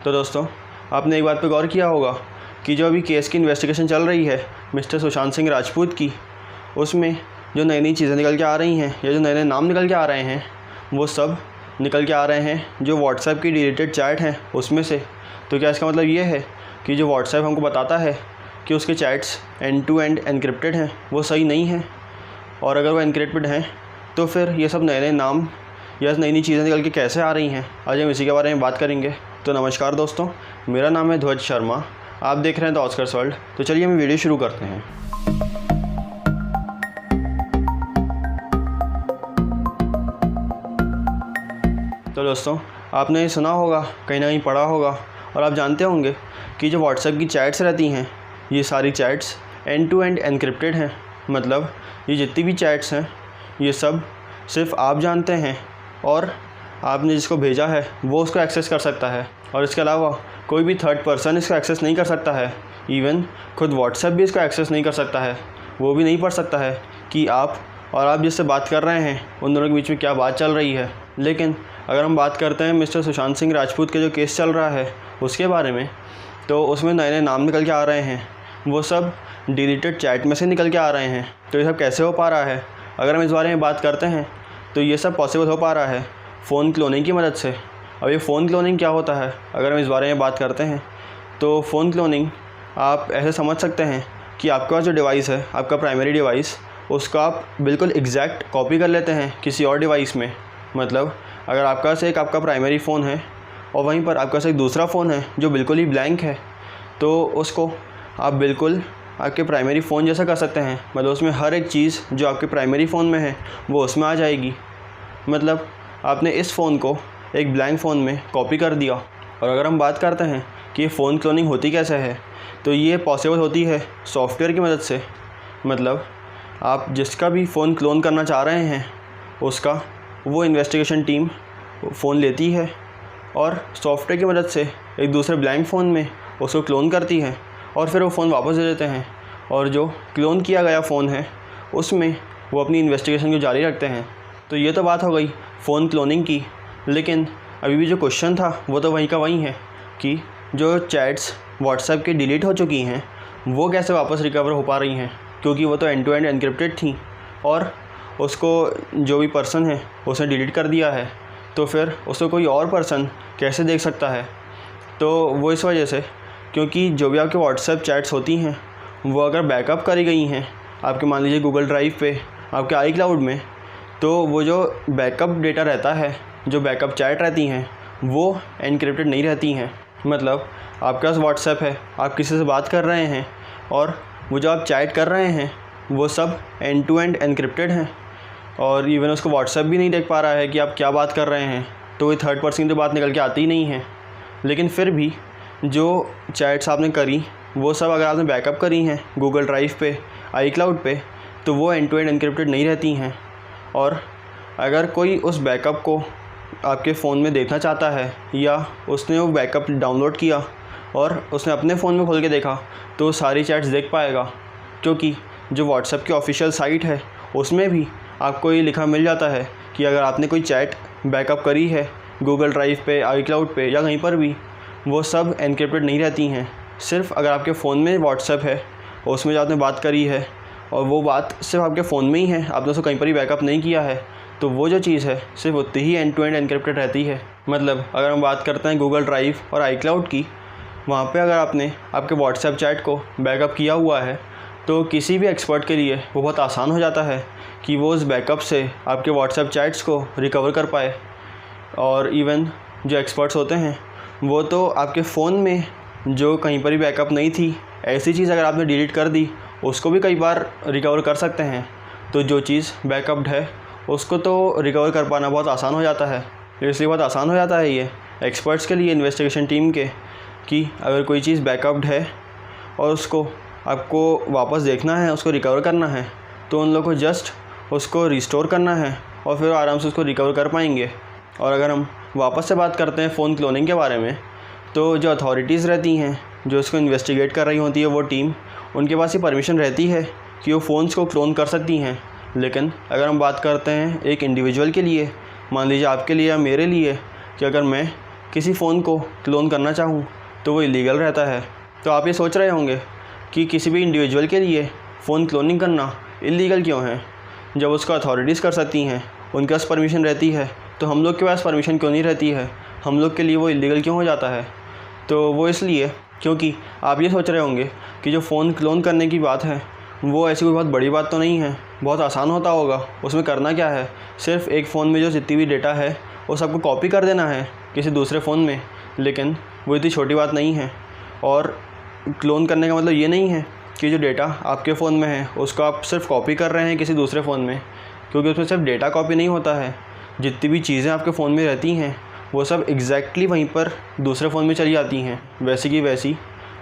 तो दोस्तों, आपने एक बात पे गौर किया होगा कि जो अभी केस की इन्वेस्टिगेशन चल रही है मिस्टर सुशांत सिंह राजपूत की, उसमें जो नई नई चीज़ें निकल के आ रही हैं या जो नए नए नाम निकल के आ रहे हैं वो सब निकल के आ रहे हैं जो व्हाट्सएप की डिलीटेड चैट हैं उसमें से। तो क्या इसका मतलब ये है कि जो व्हाट्सएप हमको बताता है कि उसके chats end to end encrypted हैं वो सही नहीं है? और अगर वो एनक्रिप्टेड हैं तो फिर ये सब नए नए नाम या नई नई चीज़ें निकल के कैसे आ रही हैं? आज हम इसी के बारे में बात करेंगे। तो नमस्कार दोस्तों, मेरा नाम है ध्वज शर्मा, आप देख रहे हैं द ऑस्कर्स वर्ल्ड। तो चलिए हम वीडियो शुरू करते हैं। तो दोस्तों, आपने सुना होगा, कहीं ना कहीं पढ़ा होगा और आप जानते होंगे कि जो व्हाट्सएप की चैट्स रहती हैं ये सारी chats end to end encrypted हैं। मतलब ये जितनी भी चैट्स हैं ये सब सिर्फ आप जानते हैं और आपने जिसको भेजा है वो उसको एक्सेस कर सकता है, और इसके अलावा कोई भी थर्ड पर्सन इसको एक्सेस नहीं कर सकता है। इवन खुद व्हाट्सएप भी इसको एक्सेस नहीं कर सकता है। वो भी नहीं पढ़ सकता है कि आप और आप जिससे बात कर रहे हैं उन दोनों के बीच में क्या बात चल रही है। लेकिन अगर हम बात करते हैं मिस्टर सुशांत सिंह राजपूत के जो केस चल रहा है उसके बारे में, तो उसमें नए नए नाम निकल के आ रहे हैं, वो सब डिलीटेड चैट में से निकल के आ रहे हैं। तो ये सब कैसे हो पा रहा है? अगर हम इस बारे में बात करते हैं तो ये सब पॉसिबल हो पा रहा है फ़ोन क्लोनिंग की मदद से। अब ये फ़ोन क्लोनिंग क्या होता है अगर हम इस बारे में बात करते हैं तो फ़ोन क्लोनिंग आप ऐसे समझ सकते हैं कि आपके पास जो डिवाइस है, आपका प्राइमरी डिवाइस, उसका आप बिल्कुल एग्जैक्ट कॉपी कर लेते हैं किसी और डिवाइस में। मतलब अगर आपका पास एक आपका प्राइमरी फ़ोन है और वहीं पर आपका पास एक दूसरा फ़ोन है जो बिल्कुल ही ब्लैंक है, तो उसको आप बिल्कुल आपके प्राइमरी फ़ोन जैसा कर सकते हैं। मतलब उसमें हर एक चीज़ जो आपके प्राइमरी फ़ोन में है वो उसमें आ जाएगी। मतलब आपने इस फ़ोन को एक ब्लैंक फ़ोन में कॉपी कर दिया। और अगर हम बात करते हैं कि ये फ़ोन क्लोनिंग होती कैसे है, तो ये पॉसिबल होती है सॉफ्टवेयर की मदद से। मतलब आप जिसका भी फ़ोन क्लोन करना चाह रहे हैं उसका वो इन्वेस्टिगेशन टीम फ़ोन लेती है और सॉफ्टवेयर की मदद से एक दूसरे ब्लैंक फ़ोन में उसको क्लोन करती है और फिर वो फ़ोन वापस दे देते हैं। और जो क्लोन किया गया फ़ोन है उसमें वो अपनी इन्वेस्टिगेशन को जारी रखते हैं। तो ये तो बात हो गई फ़ोन क्लोनिंग की। लेकिन अभी भी जो क्वेश्चन था वो तो वहीं का वहीं है कि जो चैट्स व्हाट्सएप की डिलीट हो चुकी हैं वो कैसे वापस रिकवर हो पा रही हैं, क्योंकि वो तो एंड टू एंड एनक्रिप्टेड थी और उसको जो भी पर्सन है उसने डिलीट कर दिया है। तो फिर उसको कोई और पर्सन कैसे देख सकता है? तो वो इस वजह से, क्योंकि जो भी आपके व्हाट्सएप चैट्स होती हैं वो अगर बैकअप करी गई हैं आपके, मान लीजिए गूगल ड्राइव पे, आपके आई क्लाउड में, तो वो जो बैकअप डेटा रहता है, जो बैकअप चैट रहती हैं वो एनक्रिप्टेड नहीं रहती हैं। मतलब आपके पास व्हाट्सएप है, आप किसी से बात कर रहे हैं और वो जो आप चैट कर रहे हैं वो सब एंड टू एंड एनक्रिप्टेड हैं और इवन उसको व्हाट्सएप भी नहीं देख पा रहा है कि आप क्या बात कर रहे हैं। तो ये थर्ड पर्सन की तो बात निकल के आती ही नहीं है। लेकिन फिर भी जो चैट्स आपने करी वो सब अगर आपने बैकअप करी हैं गूगल ड्राइव पे, आई क्लाउड पे, तो वो एंड टू एंड एनक्रिप्टेड नहीं रहती हैं। और अगर कोई उस बैकअप को आपके फ़ोन में देखना चाहता है या उसने वो बैकअप डाउनलोड किया और उसने अपने फ़ोन में खोल के देखा तो सारी चैट्स देख पाएगा, क्योंकि जो व्हाट्सएप की ऑफिशियल साइट है उसमें भी आपको ये लिखा मिल जाता है कि अगर आपने कोई चैट बैकअप करी है गूगल ड्राइव पे, आई क्लाउड पे या कहीं पर भी, वो सब एनक्रिप्टेड नहीं रहती हैं। सिर्फ अगर आपके फ़ोन में व्हाट्सएप है और उसमें जो आपने बात करी है और वो बात सिर्फ आपके फ़ोन में ही है, आपने उसको कहीं पर भी बैकअप नहीं किया है, तो वो जो चीज़ है सिर्फ उतनी ही एंड टू एंड एनक्रिप्टेड रहती है। मतलब अगर हम बात करते हैं गूगल ड्राइव और आई क्लाउड की, वहाँ पे अगर आपने आपके व्हाट्सएप चैट को बैकअप किया हुआ है तो किसी भी एक्सपर्ट के लिए वो बहुत आसान हो जाता है कि वो उस बैकअप से आपके व्हाट्सएप चैट्स को रिकवर कर पाए। और इवन जो एक्सपर्ट्स होते हैं वो तो आपके फ़ोन में जो कहीं पर भी बैकअप नहीं थी, ऐसी चीज़ अगर आपने डिलीट कर दी उसको भी कई बार रिकवर कर सकते हैं। तो जो चीज़ बैकअप्ड है उसको तो रिकवर कर पाना बहुत आसान हो जाता है। इसलिए बहुत आसान हो जाता है ये एक्सपर्ट्स के लिए, इन्वेस्टिगेशन टीम के, कि अगर कोई चीज़ बैकअप्ड है और उसको आपको वापस देखना है, उसको रिकवर करना है, तो उन लोगों को जस्ट उसको रिस्टोर करना है और फिर आराम से उसको रिकवर कर पाएंगे। और अगर हम वापस से बात करते हैं फ़ोन क्लोनिंग के बारे में, तो जो अथॉरिटीज़ रहती हैं जो इसको इन्वेस्टिगेट कर रही होती है वो टीम, उनके पास ये परमिशन रहती है कि वो फ़ोन्स को क्लोन कर सकती हैं। लेकिन अगर हम बात करते हैं एक इंडिविजुअल के लिए, मान लीजिए आपके लिए या मेरे लिए, कि अगर मैं किसी फ़ोन को क्लोन करना चाहूँ तो वो इलीगल रहता है। तो आप ये सोच रहे होंगे कि किसी भी इंडिविजुअल के लिए फ़ोन क्लोनिंग करना इलीगल क्यों है, जब उसको अथॉरिटीज़ कर सकती हैं, उनके पास परमिशन रहती है, तो हम लोग के पास परमिशन क्यों नहीं रहती है, हम लोग के लिए वो इलीगल क्यों हो जाता है। तो वो इसलिए क्योंकि आप ये सोच रहे होंगे कि जो फ़ोन क्लोन करने की बात है वो ऐसी कोई बहुत बड़ी बात तो नहीं है, बहुत आसान होता होगा। उसमें करना क्या है, सिर्फ एक फ़ोन में जो जितनी भी डेटा है वो सबको कॉपी कर देना है किसी दूसरे फ़ोन में। लेकिन वो इतनी छोटी बात नहीं है। और क्लोन करने का मतलब ये नहीं है कि जो डेटा आपके फ़ोन में है उसको आप सिर्फ कॉपी कर रहे हैं किसी दूसरे फ़ोन में, क्योंकि उसमें सिर्फ डेटा कॉपी नहीं होता है। जितनी भी चीज़ें आपके फ़ोन में रहती हैं वो सब एग्जैक्टली वहीं पर दूसरे फ़ोन में चली जाती हैं, वैसी की वैसी।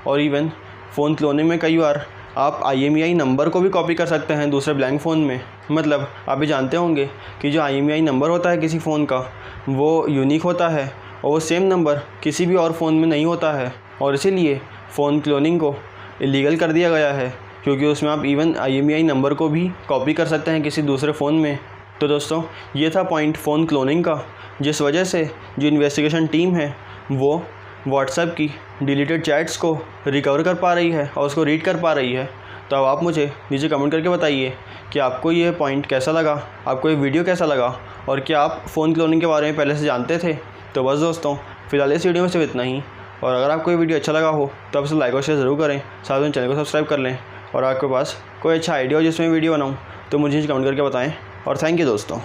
और इवन फ़ोन क्लोनिंग में कई बार आप IMEI नंबर को भी कॉपी कर सकते हैं दूसरे ब्लैंक फ़ोन में। मतलब आप ये जानते होंगे कि जो IMEI नंबर होता है किसी फ़ोन का वो यूनिक होता है और वो सेम नंबर किसी भी और फ़ोन में नहीं होता है। और इसीलिए फ़ोन क्लोनिंग को इलीगल कर दिया गया है, क्योंकि उसमें आप इवन IMEI नंबर को भी कॉपी कर सकते हैं किसी दूसरे फ़ोन में। तो दोस्तों, ये था पॉइंट फ़ोन क्लोनिंग का, जिस वजह से जो इन्वेस्टिगेशन टीम है वो व्हाट्सएप की डिलीटेड चैट्स को रिकवर कर पा रही है और उसको रीड कर पा रही है। तो अब आप मुझे नीचे कमेंट करके बताइए कि आपको ये पॉइंट कैसा लगा, आपको ये वीडियो कैसा लगा, और क्या आप फ़ोन क्लोनिंग के बारे में पहले से जानते थे। तो बस दोस्तों, फिलहाल इस वीडियो में सिर्फ इतना ही। और अगर आपको ये वीडियो अच्छा लगा हो तो आप इसे लाइक और शेयर ज़रूर करें, साथ में चैनल को सब्सक्राइब कर लें। और आपके पास कोई अच्छा आइडिया हो जिसमें वीडियो बनाऊँ तो मुझे कमेंट करके बताएं। और थैंक यू दोस्तों।